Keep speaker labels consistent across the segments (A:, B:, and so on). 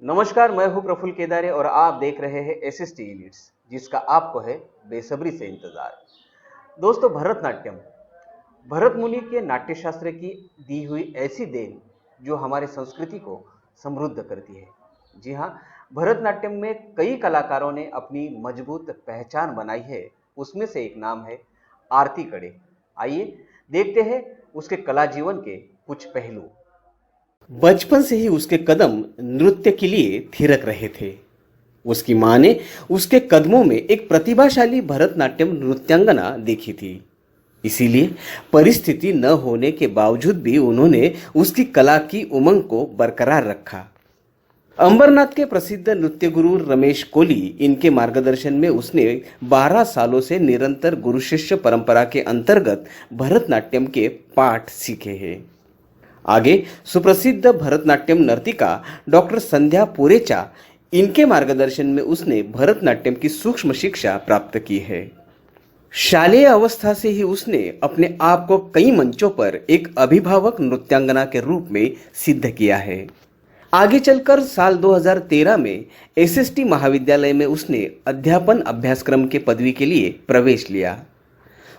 A: नमस्कार, मैं हूं प्रफुल्ल केदारे और आप देख रहे हैं एसएसटी लीड्स, जिसका आपको है बेसब्री से इंतजार। दोस्तों, भरतनाट्यम भरत मुनि के नाट्यशास्त्र की दी हुई ऐसी देन जो हमारे संस्कृति को समृद्ध करती है। जी हाँ, भरतनाट्यम में कई कलाकारों ने अपनी मजबूत पहचान बनाई है। उसमें से एक नाम है आरती कड़े। आइए देखते हैं उसके कला जीवन के कुछ पहलू। बचपन से ही उसके कदम नृत्य के लिए थिरक रहे थे। उसकी मां ने उसके कदमों में एक प्रतिभाशाली भरतनाट्यम नृत्यांगना देखी थी। इसीलिए परिस्थिति न होने के बावजूद भी उन्होंने उसकी कला की उमंग को बरकरार रखा। अंबरनाथ के प्रसिद्ध नृत्य गुरु रमेश कोली इनके मार्गदर्शन में उसने 12 सालों से निरंतर गुरु शिष्य परंपरा के अंतर्गत भरतनाट्यम के पाठ सीखे हैं। आगे सुप्रसिद्ध भरतनाट्यम नर्तिका डॉक्टर संध्या पुरेचा इनके मार्गदर्शन में उसने भरतनाट्यम की सूक्ष्म शिक्षा प्राप्त की है। शालेय अवस्था से ही उसने अपने आप को कई मंचों पर एक अभिभावक नृत्यांगना के रूप में सिद्ध किया है। आगे चलकर साल 2013 में एसएसटी महाविद्यालय में उसने अध्यापन अभ्यासक्रम के पदवी के लिए प्रवेश लिया।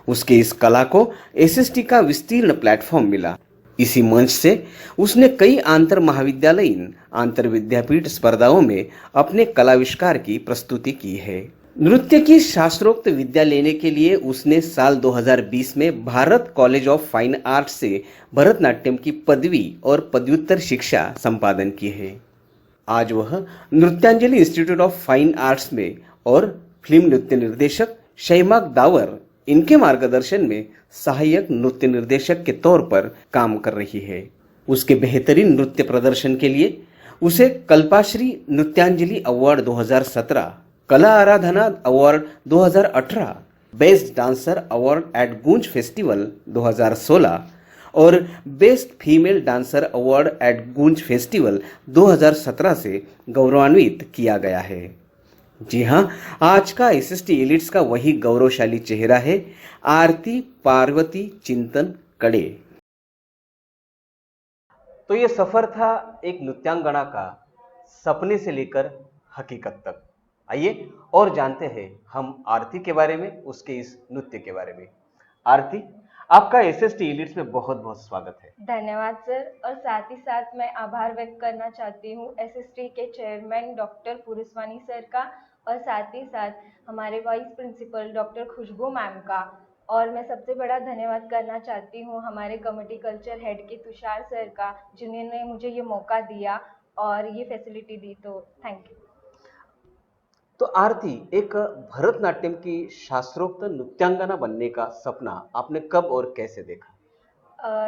A: उसके इस कला को एसएसटी का विस्तीर्ण प्लेटफॉर्म मिला। इसी मंच से उसने कई आंतर महाविद्यालयीन आंतर विद्यापीठ स्पर्धाओं में अपने कलाविष्कार की प्रस्तुति की है। नृत्य की शास्त्रोक्त विद्या लेने के लिए उसने साल 2020 में Bharat college of fine arts से भरतनाट्यम की पदवी और पदव्युत्तर शिक्षा संपादन की है। आज वह Nrityanjali institute of fine arts में और फिल्म नृत्य निर्देशक शैमाक दावर इनके मार्गदर्शन में सहायक नृत्य निर्देशक के तौर पर काम कर रही है। उसके बेहतरीन नृत्य प्रदर्शन के लिए उसे कल्पाश्री Nrityanjali award 2017, Kala Aradhana award 2018, best dancer award at Goonj festival 2016 और best female dancer award at Goonj festival 2017 से गौरवान्वित किया गया है। जी हाँ, आज का एसएसटी एलिट्स का वही गौरवशाली चेहरा है, आरती पार्वती चिंतन कड़े। तो ये सफर था एक नृत्यांगना का, सपने से लेकर हकीकत तक। आइए और जानते हैं हम आरती के बारे में, उसके इस नृत्य के बारे में। आरती, आपका एसएसटी एलिट्स में बहुत बहुत स्वागत है।
B: धन्यवाद सर। और साथ ही साथ मैं आभार व्यक्त करना चाहती हूँ एसएसटी के चेयरमैन डॉक्टर पुरुषवानी सर का, और साथ ही साथ हमारे वाइस प्रिंसिपल डॉक्टर खुशबू मैम का। और मैं सबसे बड़ा धन्यवाद करना चाहती हूँ हमारे कमेटी कल्चर हेड के तुषार सर का, जिन्होंने मुझे ये मौका दिया और ये फैसिलिटी दी। तो थैंक यू।
A: तो आरती, एक भरतनाट्यम की शास्त्रोक्त नृत्यांगना बनने का सपना आपने कब और कैसे देखा?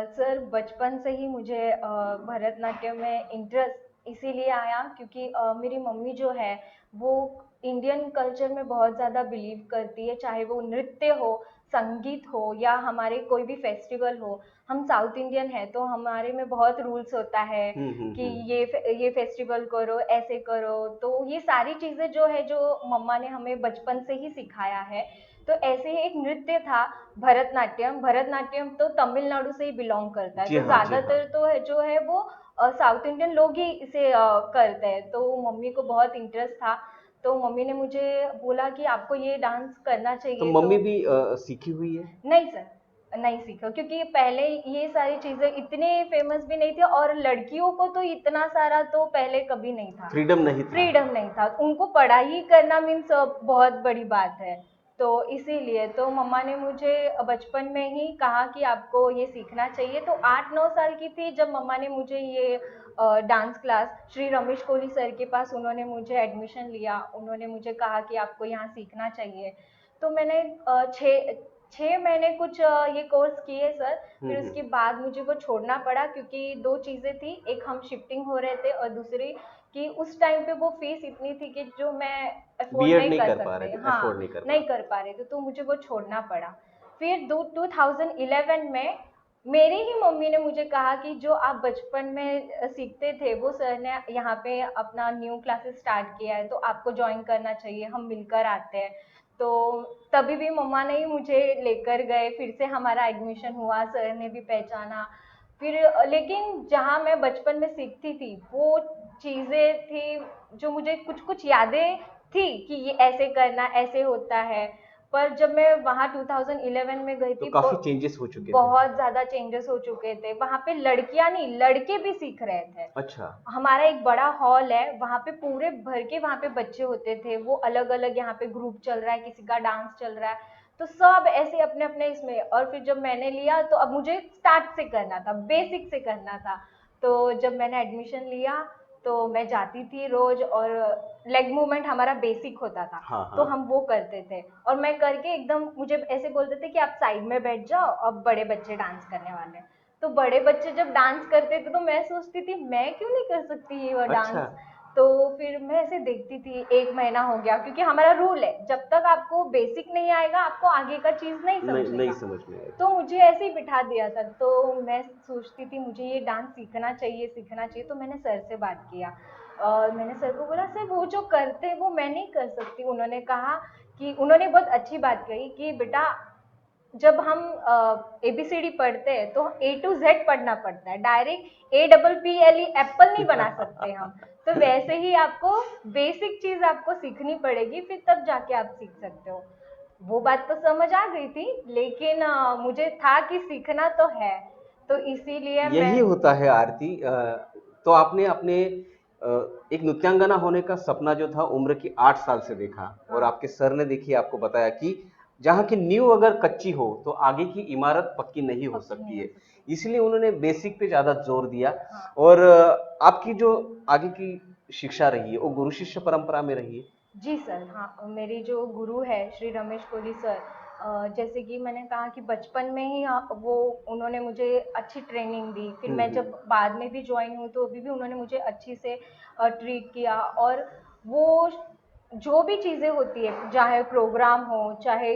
B: सर, बचपन से ही मुझे भरतनाट्यम में इंटरेस्ट इसीलिए आया क्योंकि मेरी मम्मी जो है वो इंडियन कल्चर में बहुत ज़्यादा बिलीव करती है, चाहे वो नृत्य हो, संगीत हो या हमारे कोई भी फेस्टिवल हो। हम साउथ इंडियन है तो हमारे में बहुत रूल्स होता है कि
A: हम्म।
B: ये फेस्टिवल करो, ऐसे करो। तो ये सारी चीज़ें जो है जो मम्मा ने हमें बचपन से ही सिखाया है। तो ऐसे ही एक नृत्य था भरतनाट्यम। भरतनाट्यम तो तमिलनाडु से ही बिलोंग करता है,
A: जी
B: तो
A: हाँ, जी हाँ।
B: ज़्यादातर तो है जो है वो साउथ इंडियन लोग ही इसे करते हैं। तो मम्मी को बहुत इंटरेस्ट था, तो मम्मी ने मुझे बोला कि आपको ये डांस करना
A: तो
B: चाहिए। तो
A: मम्मी भी सीखी हुई है?
B: नहीं सर, नहीं सीखा, क्योंकि पहले ये सारी चीज़ें इतनी फेमस भी नहीं थी और लड़कियों को तो इतना सारा तो पहले कभी नहीं था,
A: फ्रीडम नहीं था।
B: फ्रीडम नहीं था। उनको पढ़ाई करना मीन्स बहुत बड़ी बात है। तो इसीलिए तो मम्मा ने मुझे बचपन में ही कहा कि आपको ये सीखना चाहिए। तो 8-9 साल की थी जब मम्मा ने मुझे ये dance class Shri Ramesh Kohli sir के पास उन्होंने मुझे एडमिशन लिया। उन्होंने मुझे कहा कि आपको यहाँ सीखना चाहिए। तो मैंने 6 महीने कुछ ये कोर्स किए सर। फिर उसके बाद मुझे वो छोड़ना पड़ा क्योंकि दो चीज़ें थी, एक हम शिफ्टिंग हो रहे थे और दूसरी कि उस टाइम पे वो फीस इतनी थी कि जो मैं अफोर्ड
A: बीएड
B: नहीं
A: नहीं
B: कर
A: कर पा रहे
B: सकते,
A: थे, अफोर्ड
B: हाँ,
A: नहीं कर पा
B: नहीं
A: रहे
B: कर पा रहे थे, तो मुझे वो छोड़ना पड़ा। फिर 2011 में मेरी ही मम्मी ने मुझे कहा कि जो आप बचपन में सीखते थे वो सर ने यहाँ पे अपना न्यू क्लासेस स्टार्ट किया है, तो आपको ज्वाइन करना चाहिए, हम मिलकर आते हैं। तो तभी भी मम्मा ने ही मुझे लेकर गए, फिर से हमारा एडमिशन हुआ, सर ने भी पहचाना। फिर लेकिन जहाँ मैं बचपन में सीखती थी वो चीजें थी जो मुझे कुछ कुछ यादें थी कि ये ऐसे करना, ऐसे होता है। पर जब मैं वहाँ 2011 में गई
A: तो
B: थी,
A: काफी चेंजेस हो चुके थे।
B: बहुत ज्यादा चेंजेस हो चुके थे। वहाँ पे लड़कियां नहीं, लड़के भी सीख रहे थे।
A: अच्छा।
B: हमारा एक बड़ा हॉल है, वहाँ पे पूरे भर के वहाँ पे बच्चे होते थे। वो अलग अलग, यहाँ पे ग्रुप चल रहा है, किसी का डांस चल रहा है, तो सब ऐसे अपने अपने इसमें। और फिर जब मैंने लिया तो अब मुझे स्टार्ट से करना था, बेसिक से करना था। तो जब मैंने एडमिशन लिया तो मैं जाती थी रोज, और लेग मूवमेंट हमारा बेसिक होता था,
A: हाँ
B: तो
A: हाँ।
B: हम वो करते थे। और मैं करके एकदम, मुझे ऐसे बोलते थे कि आप साइड में बैठ जाओ, अब बड़े बच्चे डांस करने वाले हैं। तो बड़े बच्चे जब डांस करते थे तो मैं सोचती थी मैं क्यों नहीं कर सकती ये वो
A: अच्छा।
B: डांस। तो फिर मैं ऐसे देखती थी, 1 महीना हो गया, क्योंकि हमारा रूल है जब तक आपको बेसिक नहीं आएगा आपको आगे का चीज नहीं
A: नहीं, नहीं
B: समझेगा।
A: समझ में आएगा।
B: तो मुझे ऐसे ही बिठा दिया था, तो मैं सोचती थी मुझे ये डांस सीखना चाहिए, सीखना चाहिए। तो मैंने सर से बात किया, और मैंने सर को बोला सर वो जो करते हैं वो मैं नहीं कर सकती। उन्होंने कहा कि, उन्होंने बहुत अच्छी बात कही कि बेटा, जब हम ABCD पढ़ते हैं तो A to Z पढ़ना पड़ता है, डायरेक्ट APPLE एप्पल नहीं बना सकते हम। तो वैसे ही आपको बेसिक चीज आपको सीखनी पड़ेगी, फिर तब जाके आप सीख सकते हो। वो बात तो समझ आ गई थी, लेकिन मुझे था कि सीखना तो है, तो इसीलिए मैं।
A: यही होता है आरती। तो आपने अपने अ, एक नृत्यांगना होने का सपना जो था उम्र की 8 साल से देखा, और
B: हाँ,
A: आपके सर ने देखिए आपको बताया कि जहाँ की नींव अगर कच्ची हो तो आगे की इमारत पक्की नहीं हो
B: पक्की
A: सकती
B: नहीं हो
A: है।
B: सकती।
A: इसलिए उन्होंने बेसिक पे ज्यादा जोर दिया।
B: हाँ
A: और आपकी जो आगे की शिक्षा रही है वो गुरु शिष्य परंपरा में रही है।
B: जी सर, हाँ, मेरी जो गुरु है श्री रमेश कोहली सर, जैसे कि मैंने कहा कि बचपन में ही वो, उन्होंने मुझे अच्छी ट्रेनिंग दी। फिर मैं जब बाद में भी ज्वाइन हुई तो अभी भी उन्होंने मुझे अच्छी से ट्रीट किया। और वो जो भी चीज़ें होती है, चाहे प्रोग्राम हो, चाहे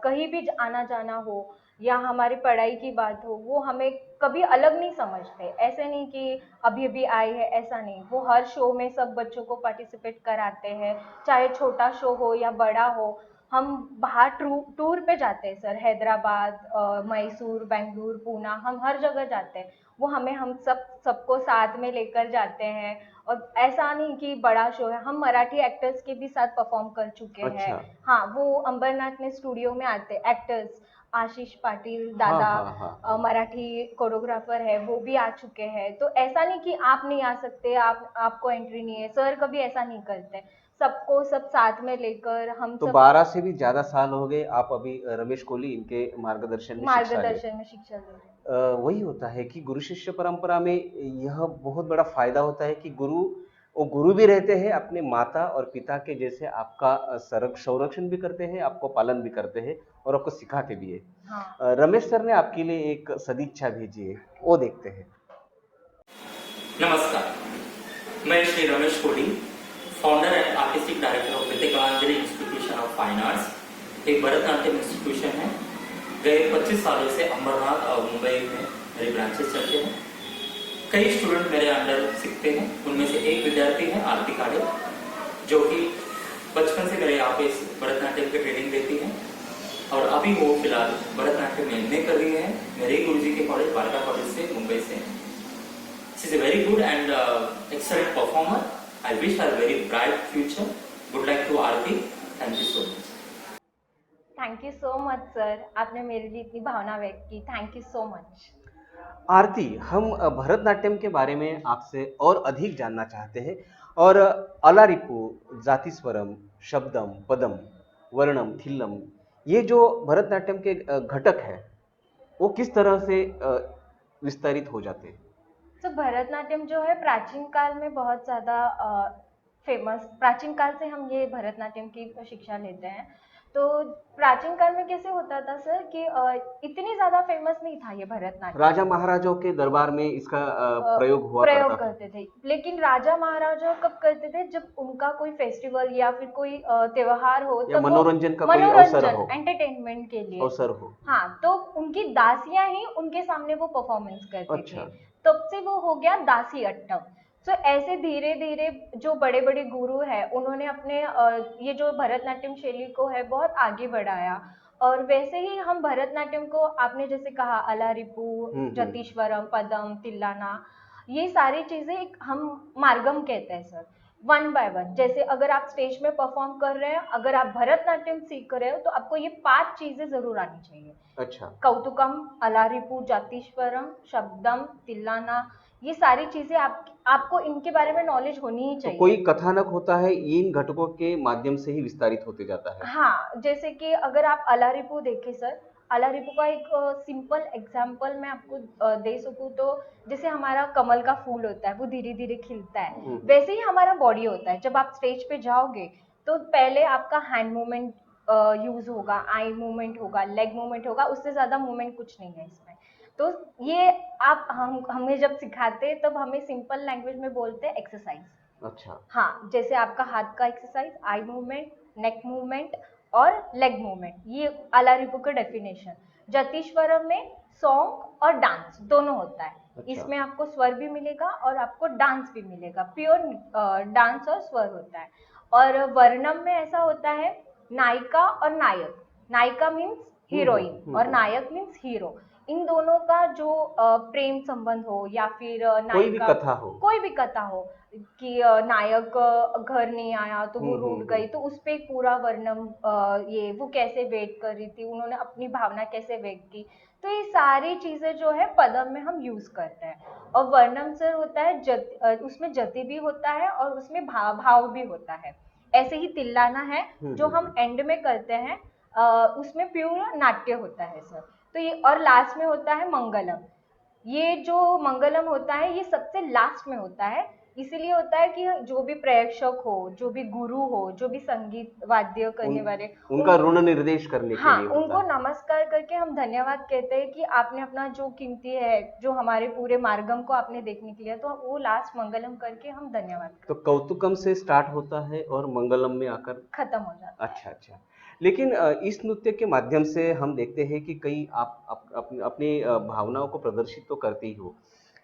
B: कहीं भी आना जाना हो, या हमारी पढ़ाई की बात हो, वो हमें कभी अलग नहीं समझते। ऐसे नहीं कि अभी अभी आई है, ऐसा नहीं। वो हर शो में सब बच्चों को पार्टिसिपेट कराते हैं, चाहे छोटा शो हो या बड़ा हो। हम बाहर टूर पे जाते हैं सर, हैदराबाद, मैसूर, बेंगलुरु, पूना, हम हर जगह जाते हैं। वो हमें, हम सबको साथ में लेकर जाते हैं। और ऐसा नहीं कि बड़ा शो है, हम मराठी एक्टर्स के भी साथ परफॉर्म कर चुके हैं।
A: अच्छा।
B: हाँ, वो अंबरनाथ में स्टूडियो में आते एक्टर्स, आशीष पाटिल
A: हाँ
B: दादा,
A: हाँ हाँ हाँ।
B: मराठी कोरियोग्राफर है, वो भी आ चुके हैं। तो ऐसा नहीं कि आप नहीं आ सकते, आपको एंट्री नहीं है, सर कभी ऐसा नहीं करते। सबको सब साथ में लेकर हम
A: तो
B: सब
A: 12 से भी ज्यादा साल हो गए आप अभी रमेश कोहली इनके मार्गदर्शन में शिक्षा ले।
B: मार्गदर्शन में शिक्षा ले रहे हैं।
A: वही होता है कि गुरु शिष्य परंपरा में यह बहुत बड़ा फायदा होता है कि गुरु, वो गुरु भी रहते हैं, अपने माता और पिता के जैसे आपका संरक्षण भी करते हैं, आपको पालन भी करते हैं और आपको सिखाते भी है।
B: हाँ
A: रमेश सर ने आपके लिए एक सदिच्छा भेजी है, वो देखते हैं।
C: नमस्कार, मैं Shri Ramesh Kohli, founder and artistic director of Vivekananda institution of fine arts, एक भरतनाट्यम इंस्टीट्यूशन है। गए 25 सालों से अंबरनाथ और मुंबई में मेरे ब्रांचेस चलते हैं। कई स्टूडेंट मेरे अंडर सीखते हैं। उनमें से एक विद्यार्थी है आरती काड़े, जो कि बचपन से मेरे यहाँ पे भरतनाट्यम की ट्रेनिंग देती है, और अभी वो फिलहाल भरतनाट्यम में MA कर रही है मेरे ही गुरुजी के कॉलेज बारका कॉलेज से, मुंबई से। She is a very good and excellent performer. I wish her a very bright future. Good luck to Aarti. Thank you so much.
B: Thank you so much sir, आपने मेरे लिए इतनी भावना व्यक्त की, थैंक यू सो मच।
A: आरती, हम भरतनाट्यम के बारे में आपसे और अधिक जानना चाहते हैं। और अलारिपू, जातिस्वरम, शब्दम, पदम, वर्णम, थिल्लम, ये जो भरतनाट्यम के घटक है वो किस तरह से विस्तारित हो जाते हैं।
B: तो भरतनाट्यम जो है प्राचीन काल में बहुत ज़्यादा फेमस, प्राचीन काल से हम ये भरतनाट्यम की शिक्षा लेते हैं। तो प्राचीन काल में कैसे होता था सर कि इतनी ज़्यादा फेमस नहीं था ये भरतनाट्यम।
A: राजा महाराजाओं के दरबार में इसका प्रयोग हुआ करता
B: प्रयोग
A: था।
B: करते थे, लेकिन राजा महाराजा कब करते थे, जब उनका कोई फेस्टिवल या फिर कोई त्योहार हो,
A: या
B: तब वो
A: मनोरंजन का कोई अवसर
B: मनोरंजन,
A: हो,
B: एंटरटेनमेंट के लिए।
A: अवसर हो।
B: हाँ, तो उनकी दासियां ही उनके सामने वो परफॉर्मेंस करते
A: अच्छा।
B: थे, तब से वो हो गया दासी अट्टम। तो ऐसे धीरे धीरे जो बड़े बड़े गुरु है उन्होंने अपने ये जो भरतनाट्यम शैली को है बहुत आगे बढ़ाया। और वैसे ही हम भरतनाट्यम को, आपने जैसे कहा अलारिपू,
A: हम्म।
B: जतीश्वरम, पदम, तिल्लाना, ये सारी चीजें एक हम मार्गम कहते हैं सर, वन बाय वन। जैसे अगर आप स्टेज में परफॉर्म कर रहे हैं, अगर आप भरतनाट्यम सीख रहे हो, तो आपको ये 5 चीजें जरूर आनी चाहिए।
A: अच्छा।
B: कौतुकम, अलारिपू, जातीश्वरम, शब्दम, तिल्लाना, ये सारी चीजें आपको इनके बारे में नॉलेज होनी ही
A: तो
B: चाहिए।
A: कोई कथानक होता है इन घटकों के माध्यम से ही विस्तारित होते जाता है।
B: हाँ, जैसे कि अगर आप अलारिपू देखें सर, अलारिपू का एक सिंपल एग्जांपल मैं आपको दे सकूँ तो, जैसे हमारा कमल का फूल होता है, वो धीरे धीरे खिलता है, वैसे ही हमारा बॉडी होता है। जब आप स्टेज पे जाओगे तो पहले आपका हैंड मूवमेंट यूज होगा, आई मूवमेंट होगा, लेग मूवमेंट होगा, उससे ज्यादा मूवमेंट कुछ नहीं है इसमें। तो ये आप हम हमें जब सिखाते हैं तब हमें सिंपल लैंग्वेज में बोलते हैं एक्सरसाइज।
A: अच्छा।
B: हाँ, जैसे आपका हाथ का exercise, eye movement, neck movement और लेग मूवमेंट, ये अलारिपू का डेफिनेशन। जतीश्वरम में सॉन्ग और डांस दोनों होता है।
A: अच्छा।
B: इसमें आपको स्वर भी मिलेगा और आपको डांस भी मिलेगा, प्योर डांस और स्वर होता है। और वर्णम में ऐसा होता है, नायिका और नायक। नायिका मीन्स हीरोइन और नायक मीन्स हीरो। इन दोनों का जो प्रेम संबंध हो, या फिर
A: कोई भी
B: नायिका,
A: कथा हो।
B: कोई भी कथा हो कि नायक घर नहीं आया तो वो रूठ गई, तो उस पे पूरा वर्णन, ये वो कैसे वेट कर रही थी, उन्होंने अपनी भावना कैसे व्यक्त की। तो ये सारी चीजें जो है पदम में हम यूज करते हैं। और वर्णम सर होता है उसमें जति भी होता है और उसमें भाव भी होता है। ऐसे ही तिल्लाना है जो हम एंड में करते हैं, उसमें प्योर नाट्य होता है सर। तो ये, और लास्ट में होता है मंगलम। ये जो मंगलम होता है ये सबसे लास्ट में होता है। इसीलिए होता है कि जो भी प्रेक्षक हो, जो भी गुरु हो, जो भी संगीत वाद्य करने वाले,
A: उनका ऋण निर्देश करने के
B: हाँ,
A: लिए होता
B: उनको
A: है।
B: नमस्कार करके हम धन्यवाद कहते हैं कि आपने अपना जो कीमती है, जो हमारे पूरे मार्गम को आपने देखने के लिए, तो वो लास्ट मंगलम करके हम धन्यवाद
A: तो
B: करते
A: कौतुकम से स्टार्ट होता है और मंगलम में आकर।
B: खत्म हो जाता है।
A: अच्छा, अच्छा। लेकिन इस नृत्य के माध्यम से हम देखते हैं कि कई आप अपनी भावनाओं को प्रदर्शित तो करते ही हो,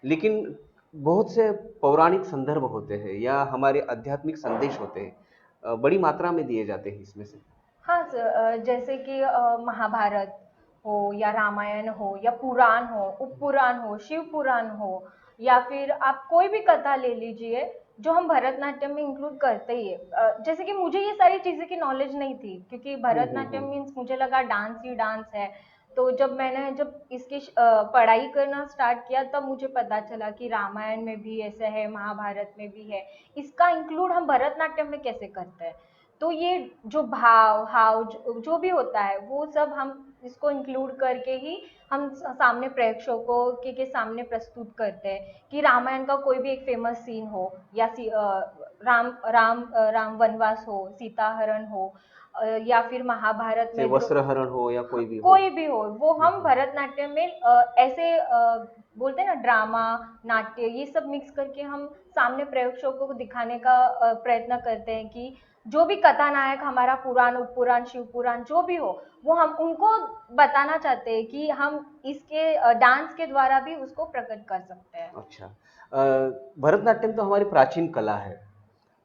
A: लेकिन बहुत से पौराणिक संदर्भ होते हैं या हमारे आध्यात्मिक संदेश होते हैं, बड़ी मात्रा में दिए जाते हैं इसमें से।
B: हाँ सर, जैसे कि महाभारत हो या रामायण हो या पुराण हो, उपपुराण हो, शिव पुराण हो, या फिर आप कोई भी कथा ले लीजिए जो हम भरतनाट्यम में इंक्लूड करते ही है। जैसे कि मुझे ये सारी चीजें की नॉलेज नहीं थी, क्योंकि भरतनाट्यम मीन्स मुझे लगा डांस ही डांस है। तो जब इसकी पढ़ाई करना स्टार्ट किया, तब मुझे पता चला कि रामायण में भी ऐसा है, महाभारत में भी है। इसका इंक्लूड हम भरतनाट्यम में कैसे करते हैं। तो ये जो भाव हाव जो भी होता है, वो सब हम इसको इंक्लूड करके ही हम सामने प्रेक्षकों के सामने प्रस्तुत करते हैं। कि रामायण का कोई भी एक फेमस सीन हो, या राम वनवास हो, सीता हरण हो, या फिर महाभारत
A: से
B: में जो
A: वस्त्र हरण हो या कोई भी हो।
B: कोई भी हो, वो हम भरतनाट्यम में ऐसे बोलते हैं ना, ड्रामा, नाट्य, ये सब मिक्स करके हम सामने प्रेक्षकों को दिखाने का प्रयत्न करते हैं कि जो भी कथानायक हमारा पुराण, उपपुराण, शिव पुराण जो भी हो, वो हम उनको बताना चाहते हैं कि हम इसके डांस के द्वारा भी उसको प्रकट कर सकते हैं।
A: अच्छा। भरतनाट्यम तो हमारी प्राचीन कला है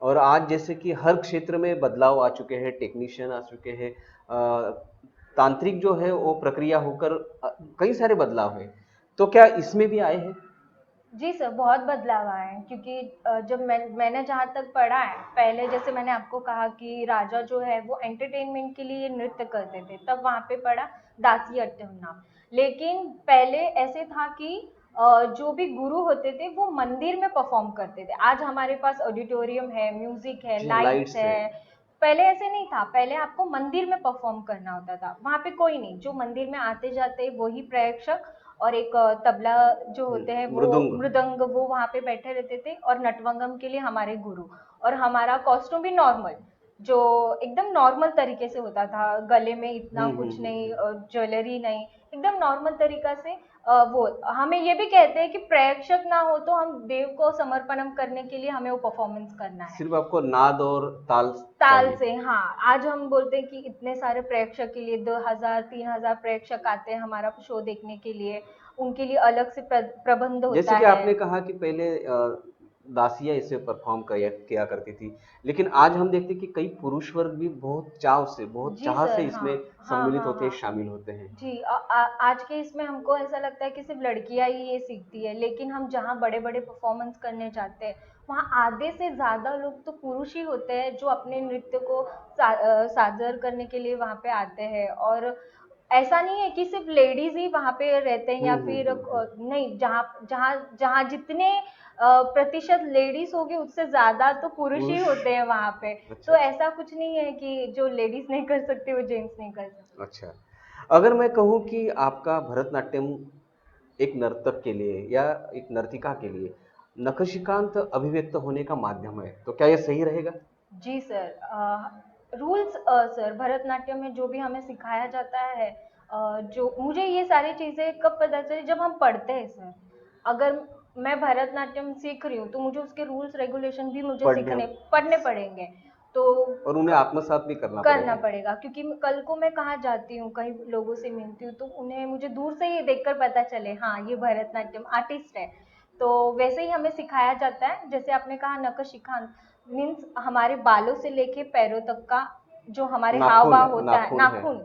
A: और आज जैसे कि हर क्षेत्र में बदलाव आ चुके हैं, टेक्नीशियन आ चुके हैं, तांत्रिक जो है वो प्रक्रिया होकर कई सारे बदलाव हैं। तो क्या इसमें भी आए हैं?
B: जी सर, बहुत बदलाव आए हैं, क्योंकि जब मैंने जहाँ तक पढ़ा है, पहले जैसे मैंने आपको कहा कि राजा जो है वो एंटरटेनमेंट के लिए नृत्य करते थे, तब वहाँ पे पढ़ा दासी अट्टम नाम। लेकिन पहले ऐसे था कि जो भी गुरु होते थे वो मंदिर में परफॉर्म करते थे। आज हमारे पास ऑडिटोरियम है, म्यूजिक है,
A: जी,
B: लाइट्स
A: लाइट्स है।
B: है। पहले ऐसे नहीं था, पहले आपको मंदिर में परफॉर्म करना होता था, वहाँ पे कोई नहीं, जो मंदिर में आते जाते वही प्रेक्षक और एक तबला जो होते हैं वो
A: मृदुंग।
B: मृदंग, वो वहाँ पे बैठे रहते थे, और नटवंगम के लिए हमारे गुरु। और हमारा कॉस्ट्यूम भी नॉर्मल, जो एकदम नॉर्मल तरीके से होता था, गले में इतना कुछ नहीं, ज्वेलरी नहीं, एकदम नॉर्मल तरीका से। वो हमें ये भी कहते हैं कि प्रेक्षक ना हो तो हम देव को समर्पणम करने के लिए हमें वो परफॉर्मेंस करना है।
A: सिर्फ आपको नाद और ताल
B: ताल
A: चाहिए।
B: से, हाँ। आज हम बोलते हैं कि इतने सारे प्रेक्षक के लिए 2000 3000 प्रेक्षक आते हैं हमारा शो देखने के लिए, उनके लिए अलग से प्रबंध
A: जैसे
B: होता
A: कि
B: है।
A: आपने कहा कि पहले दासियां इसे परफॉर्म किया किया करती थी, लेकिन आज हम देखते हैं कि कई पुरुष वर्ग भी बहुत चाव से, बहुत
B: जी
A: चाह से
B: सर, हाँ।
A: इसमें
B: हाँ,
A: सम्मिलित
B: हाँ,
A: होते हैं,
B: हाँ।
A: शामिल होते हैं।
B: जी, आज के इसमें हमको ऐसा लगता है कि सिर्फ लड़कियां ही ये सीखती है, लेकिन हम जहाँ बड़े-बड़े परफॉर्मेंस करने जाते हैं, वहाँ आधे से ज़्यादा लोग तो पुरुष ही होते हैं जो अपने नृत्य को सादर करने के लिए वहाँ पे आते हैं। और ऐसा नहीं है कि सिर्फ लेडीज ही वहाँ पे रहते हैं या फिर नहीं, जहाँ जहाँ जहाँ जितने प्रतिशत लेडीज होगी उससे ज्यादा तो पुरुष ही
A: पुरुष।
B: होते हैं वहाँ पे।
A: अच्छा
B: तो
A: अच्छा।
B: ऐसा कुछ नहीं है कि जो लेडीज नहीं कर सकते वो जेंट्स नहीं कर सकते।
A: अच्छा, अगर मैं कहूँ कि आपका भरतनाट्यम एक नर्तक के लिए या एक नर्तिका के लिए नखशिकांत अभिव्यक्त होने का माध्यम है, तो क्या यह सही रहेगा?
B: जी सर, रूल्स सर, भरतनाट्यम में जो भी हमें सिखाया जाता है, जो मुझे ये सारी चीज़ें कब पता चली जब हम पढ़ते हैं सर। अगर मैं भरतनाट्यम सीख रही हूँ तो मुझे उसके रूल्स रेगुलेशन भी मुझे
A: पढ़ने
B: सीखने पढ़ने पड़ेंगे। तो
A: और उन्हें आत्मसात भी करना
B: करना
A: पड़ेगा।
B: पड़ेगा, क्योंकि कल को मैं कहाँ जाती हूँ, कहीं लोगों से मिलती हूँ तो उन्हें मुझे दूर से ही देखकर पता चले हाँ ये भरतनाट्यम आर्टिस्ट है। तो वैसे ही हमें सिखाया जाता है, जैसे आपने कहा नखशिखांत मीन्स हमारे बालों से लेके पैरों तक का जो हमारे हाव
A: नाखून,
B: भाव होता है,
A: नाखून है।
B: नाखून,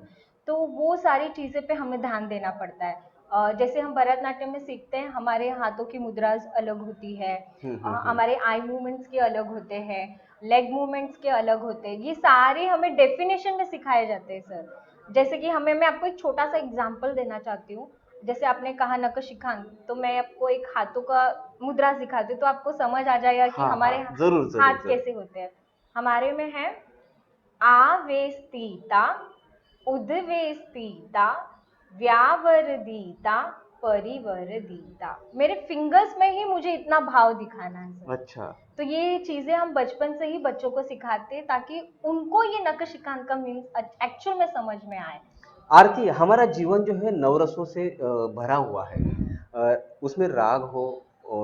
B: तो वो सारी चीजें पे हमें ध्यान देना पड़ता है। जैसे हम भरतनाट्यम में सीखते हैं, हमारे हाथों की मुद्राज अलग होती है,
A: हम्म।
B: हमारे आई मूवमेंट्स के अलग होते हैं, लेग मूवमेंट्स के अलग होते हैं, ये सारे हमें डेफिनेशन में सिखाए जाते हैं सर। जैसे कि हमें, मैं आपको एक छोटा सा एग्जांपल देना चाहती हूँ। जैसे आपने कहा नखशिखांत, तो मैं आपको एक हाथों का मुद्रा सिखाती हूँ तो आपको समझ आ जाएगा कि
A: हाँ हाँ,
B: हमारे
A: जरूर
B: हाथ
A: जरूर जरूर।
B: कैसे होते हैं। हमारे में है आवेस्तिता, उद्वेस्तिता, व्यावरदीता, परिवरदीता। मेरे फिंगर्स में ही मुझे इतना भाव दिखाना है सर।
A: अच्छा।
B: तो ये चीजें हम बचपन से ही बच्चों को सिखाते हैं ताकि उनको ये नक्श-ए-खान का मीन्स एक्चुअल में समझ में आए।
A: आरती, हमारा जीवन जो है नवरसों से भरा हुआ है। उसमें राग हो,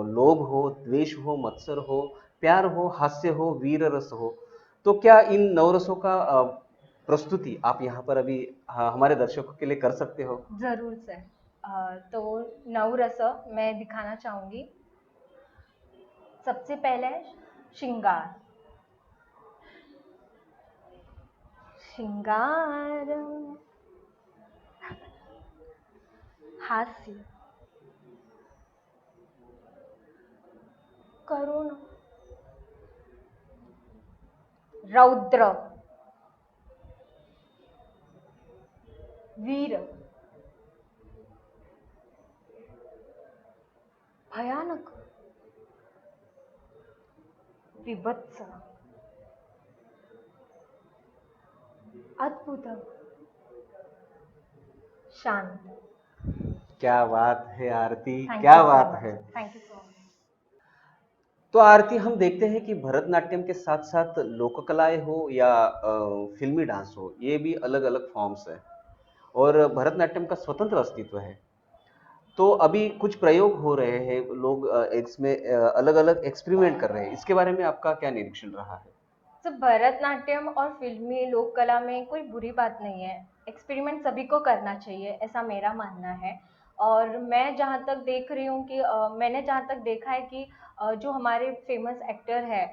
A: लोभ हो, द्वेष हो, मत्सर हो, प्यार हो, हास्य हो, वीर रस हो। तो क्या इन नवरसों का प्रस्तुति आप यहाँ पर अभी हमारे दर्शकों के लिए कर सकते हो?
B: जरूर सर। तो नवरस मैं दिखाना चाहूंगी। सबसे पहले है श्रृंगार। श्रृंगार, हास्य, करुण, रौद्र, वीर, भयानक, विभत्स, अद्भुत, शांत।
A: क्या बात है आरती,
B: थैंक यू
A: क्या
B: सो
A: बात
B: मच।
A: है।
B: Thank you so much.
A: तो आरती, हम देखते हैं कि भरतनाट्यम के साथ साथ लोक कलाएं हो या फिल्मी डांस हो, ये भी अलग अलग फॉर्म्स है और भरतनाट्यम का स्वतंत्र अस्तित्व है। तो अभी कुछ प्रयोग हो रहे हैं, लोग इसमें अलग अलग एक्सपेरिमेंट कर रहे हैं, इसके बारे में आपका क्या निरीक्षण रहा है?
B: तो भरतनाट्यम और फिल्मी लोक कला में कोई बुरी बात नहीं है। एक्सपेरिमेंट सभी को करना चाहिए, ऐसा मेरा मानना है। और मैं जहाँ तक देख रही हूँ कि मैंने जहाँ तक देखा है कि जो हमारे फेमस एक्टर है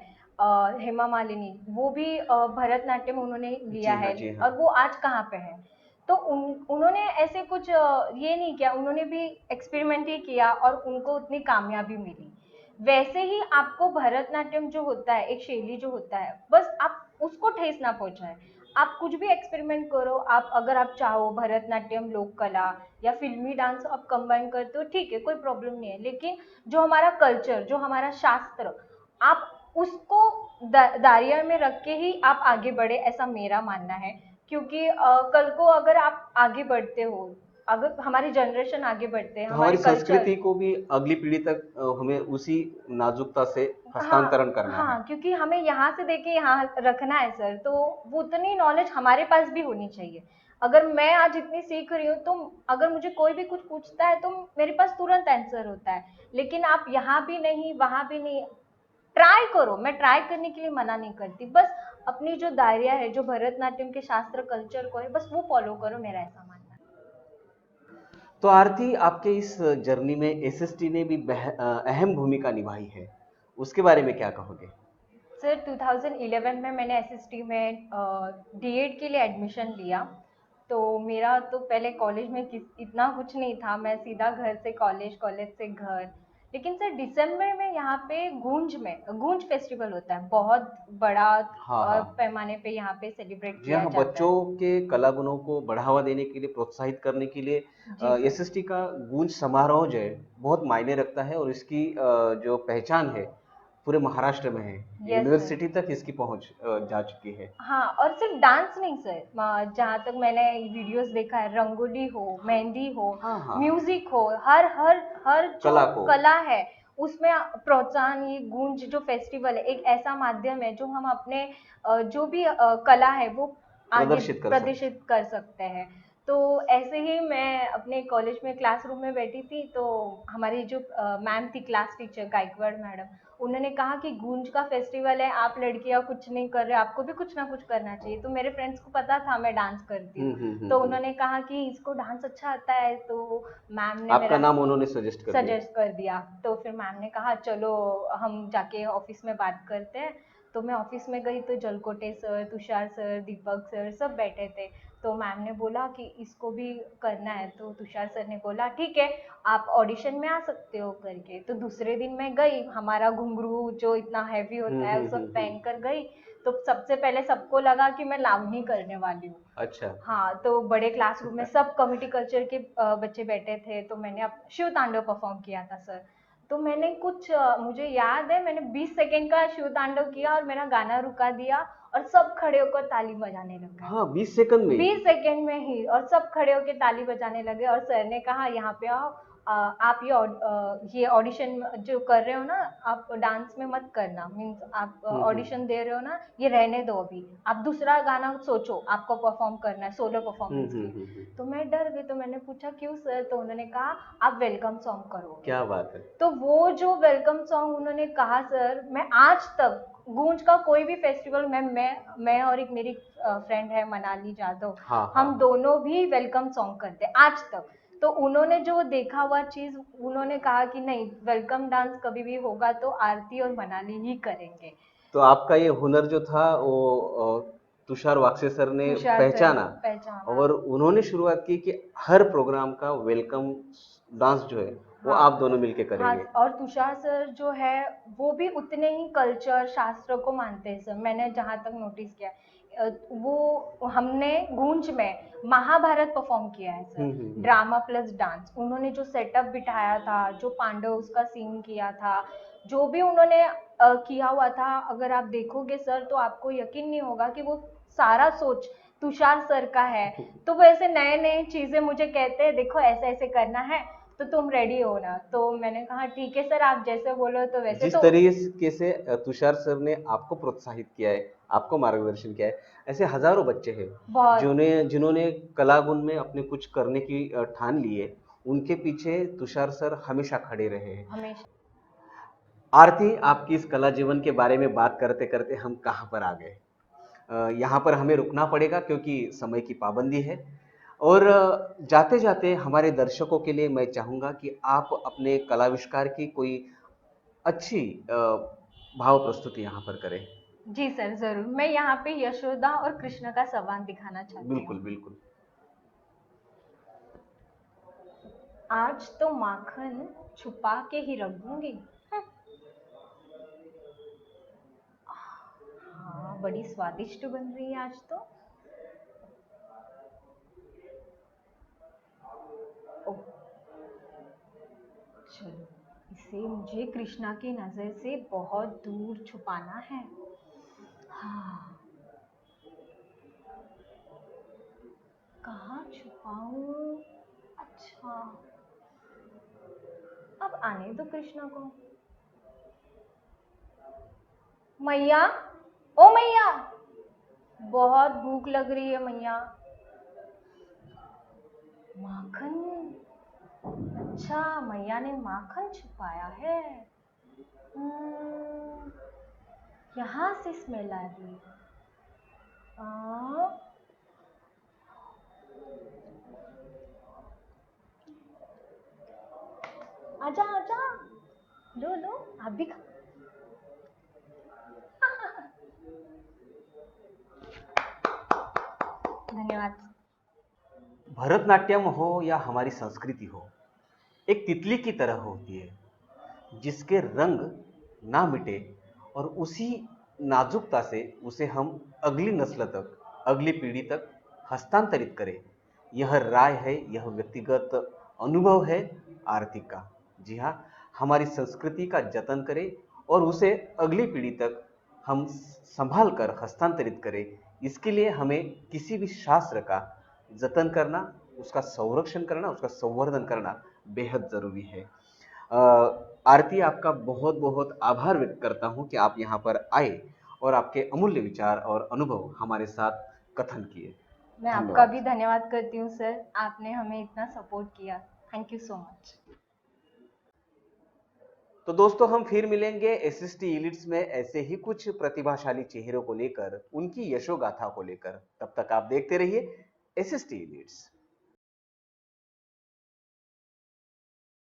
B: हेमा मालिनी, वो भी भरतनाट्यम उन्होंने लिया
A: जी हाँ,
B: है।
A: जी हाँ।
B: और वो आज कहाँ पे है? तो उन्होंने ऐसे कुछ ये नहीं किया, उन्होंने भी एक्सपेरिमेंट ही किया और उनको उतनी कामयाबी मिली। वैसे ही आपको भरतनाट्यम जो होता है, एक शैली जो होता है, बस आप उसको ठेस ना पहुंचाए। आप कुछ भी एक्सपेरिमेंट करो, आप अगर आप चाहो भरतनाट्यम लोक कला या फिल्मी डांस आप कंबाइन करते हो, ठीक है, कोई प्रॉब्लम नहीं है। लेकिन जो हमारा कल्चर, जो हमारा शास्त्र, आप उसको दायरे में रख के ही आप आगे बढ़े, ऐसा मेरा मानना है। क्योंकि कल को अगर आप आगे बढ़ते हो, अगर हमारी जनरेशन आगे बढ़ते हैं,
A: तो
B: हमारे
A: हमारी
B: कल्चर,
A: संस्कृति को भी अगली पीढ़ी तक हमें उसी नाजुकता से हस्तांतरण
B: हाँ
A: करना है।
B: हाँ, क्योंकि हमें यहाँ से देके यहाँ रखना है सर, तो वो उतनी नॉलेज हमारे पास भी होनी चाहिए। अगर मैं आज इतनी सीख रही हूँ तो अगर मुझे कोई भी कुछ पूछता है तो मेरे पास तुरंत आंसर होता है। लेकिन आप यहाँ भी नहीं, वहां भी नहीं, ट्राई करो, मैं ट्राई करने के लिए मना नहीं करती, बस अपनी जो दायरा है, जो भरतनाट्यम के शास्त्र कल्चर को है, बस वो फॉलो करो, मेरा ऐसा मानना है।
A: तो आरती, आपके इस जर्नी में एसएसटी ने भी अहम भूमिका निभाई है। उसके बारे में क्या कहोगे?
B: सर 2011 में मैंने एसएसटी में डीएड के लिए एडमिशन लिया। तो मेरा तो पहले कॉलेज में इतना कुछ नहीं था, मैं सीधा घर से कॉलेज, कॉलेज से घर। लेकिन सर दिसंबर में यहाँ पे गूंज फेस्टिवल होता है, बहुत बड़ा
A: हाँ हाँ।
B: पैमाने पे यहाँ पे सेलिब्रेट
A: जी
B: किया
A: हाँ,
B: जाता
A: बच्चों
B: है।
A: के कला गुणों को बढ़ावा देने के लिए, प्रोत्साहित करने के लिए
B: जी सर।
A: एसएसटी का गूंज समारोह जो है बहुत मायने रखता है, और इसकी जो पहचान है पूरे महाराष्ट्र में है।
B: Yes sir.
A: यूनिवर्सिटी तक इसकी पहुंच जा चुकी है।
B: हाँ, और सिर्फ डांस नहीं सर, जहाँ तक मैंने वीडियोस देखा है, रंगोली हो, मेहंदी हो,
A: हाँ हाँ।
B: म्यूजिक हो, हर हर हर जो
A: कला को
B: कला है उसमें प्रोत्साहन, ये गूंज जो फेस्टिवल है एक ऐसा माध्यम है जो हम अपने जो भी कला है वो आगे
A: प्रदर्शित कर सकते हैं।
B: प्रदर्शित कर सकते हैं। तो ऐसे ही मैं अपने कॉलेज में क्लासरूम में बैठी थी, तो हमारी जो मैम थी, क्लास टीचर गायकवाड़ मैडम, उन्होंने कहा कि गूंज का फेस्टिवल है, आप लड़कियां कुछ नहीं कर रहे, आपको भी कुछ ना कुछ करना चाहिए। तो मेरे फ्रेंड्स को पता था मैं डांस करती हूँ, तो
A: हम्म।
B: उन्होंने कहा कि इसको डांस अच्छा आता है, तो मैम ने
A: आपका
B: मेरा
A: नाम उन्होंने सजेस्ट कर दिया।
B: सजेस्ट कर दिया। तो फिर मैम ने कहा चलो हम जाके ऑफिस में बात करते हैं। तो मैं ऑफिस में गई तो जलकोटे सर, तुषार सर, दीपक सर सब बैठे थे। तो मैम ने बोला कि इसको भी करना है, तो तुषार सर ने बोला ठीक है, आप ऑडिशन में आ सकते हो करके। तो दूसरे दिन मैं गई, हमारा घुंघरू जो इतना हैवी होता है वो सब
A: हम्म।
B: पहन कर गई। तो सबसे पहले सबको लगा कि मैं लावनी करने वाली हूँ।
A: अच्छा।
B: हाँ, तो बड़े क्लासरूम में सब कम्युनिटी कल्चर के बच्चे बैठे थे, तो मैंने अब शिव तांडव परफॉर्म किया था सर। तो मैंने मुझे याद है मैंने 20 सेकंड का शिव तांडव किया और मेरा गाना रुका दिया, और सब खड़े होकर ताली बजाने लग गए।
A: हाँ, 20 सेकंड में।
B: 20 सेकंड में ही, और सब खड़े होके ताली बजाने लगे। और सर ने कहा यहाँ पे आओ, आप ये ऑडिशन जो कर रहे हो ना, आप डांस में मत करना, मीन्स आप
A: हम्म।
B: ऑडिशन दे रहे हो ना, ये रहने दो, अभी आप दूसरा गाना सोचो, आपको परफॉर्म करना है सोलो परफॉर्मेंस के लिए।
A: हम्म।
B: तो मैं डर गई, तो मैंने पूछा क्यों सर? तो उन्होंने कहा आप वेलकम सॉन्ग करोगे।
A: क्या बात है।
B: तो वो जो वेलकम सॉन्ग उन्होंने कहा सर, मैं आज तक गूंज का कोई भी फेस्टिवल में मैं और एक मेरी फ्रेंड है मनाली जादव,
A: हाँ हाँ
B: हम
A: हाँ।
B: दोनों भी वेलकम सॉन्ग करते हैं आज तक। तो उन्होंने जो देखा हुआ चीज, उन्होंने कहा कि नहीं, वेलकम डांस कभी भी होगा तो आरती और मनाली ही करेंगे।
A: तो आपका ये हुनर जो था वो तुषार वाकसे सर ने
B: तुषार सर ने
A: पहचाना,
B: पहचाना।
A: और उन्होंने शुरुआत की कि हर प्रोग्राम का वेलकम डांस जो है वो
B: हाँ
A: आप दोनों मिलके
B: हाँ,
A: करेंगे।
B: और तुषार सर जो है वो भी उतने ही कल्चर शास्त्र को मानते हैं सर, मैंने जहाँ तक नोटिस किया है। वो हमने गूंज में महाभारत परफॉर्म किया है sir,
A: hmm.
B: Drama plus dance. उन्होंने जो सेटअप बिठाया था, जो पांडव उसका सीन किया था, जो भी उन्होंने किया हुआ था, अगर आप देखोगे सर तो आपको यकीन नहीं होगा कि वो सारा सोच तुषार सर का है। तो वो ऐसे नए नए चीजें मुझे कहते हैं, देखो ऐसे ऐसे करना है, तो तुम रेडी हो ना? तो मैंने कहा ठीक है सर, आप जैसे बोलो तो वैसे।
A: जिस
B: तो
A: तरीके से तुषार सर ने आपको प्रोत्साहित किया है, आपको मार्गदर्शन किया है, ऐसे हजारों बच्चे हैं
B: बहुत
A: जिन्होंने जिन्होंने कला गुण में अपने कुछ करने की ठान ली है। उनके पीछे तुषार सर हमेशा खड़े रहे हैं।
B: हमेशा।
A: आरती, आपकी इस कला जीवन के बारे में बात करते करते हम कहाँ पर आ गए? यहाँ पर हमें रुकना पड़ेगा क्योंकि समय की पाबंदी है। और जाते जाते हमारे दर्शकों के लिए मैं चाहूँगा कि आप अपने कलाविष्कार की कोई अच्छी भाव प्रस्तुति यहाँ पर करें।
B: जी सर, जरूर। मैं यहाँ पे यशोदा और कृष्ण का संवाद दिखाना चाहती
A: बिल्कुल
B: हूँ।
A: बिल्कुल।
B: आज तो माखन छुपा के ही रख दूंगी। हाँ, बड़ी स्वादिष्ट बन रही है आज तो। ओह, चलो, इसे मुझे कृष्णा की नजर से बहुत दूर छुपाना है। हाँ, कहाँ छुपाऊं? अच्छा, अब आने दो कृष्णा को। मैया, ओ मैया, बहुत भूख लग रही है मैया। माखन? अच्छा, मैया ने माखन छुपाया है। हम्म, यहाँ से स्मेल आ रही है। आ, आजा आजा, लो लो, आप भी खा। धन्यवाद।
A: भरतनाट्यम हो या हमारी संस्कृति हो, एक तितली की तरह होती है जिसके रंग ना मिटे और उसी नाजुकता से उसे हम अगली नस्ल तक, अगली पीढ़ी तक हस्तांतरित करें। यह राय है, यह व्यक्तिगत अनुभव है आरती का। जी हाँ, हमारी संस्कृति का जतन करें और उसे अगली पीढ़ी तक हम संभाल कर हस्तांतरित करें। इसके लिए हमें किसी भी शास्त्र का जतन करना, उसका संरक्षण करना, उसका संवर्धन करना बेहद जरूरी है। आरती, आपका बहुत बहुत आभार व्यक्त करता हूं कि आप यहाँ पर आए और आपके अमूल्य विचार और अनुभव हमारे साथ कथन किए।
B: मैं आपका
A: धन्यवाद।
B: भी धन्यवाद करती हूँ सर, आपने हमें इतना सपोर्ट किया। Thank you so much.
A: तो दोस्तों, हम फिर मिलेंगे एसएसटी इलिट्स में ऐसे ही कुछ प्रतिभाशाली चेहरों को लेकर, उनकी यशोगाथा को लेकर। तब तक आप देखते रहिए एसएसटी इलिट्स।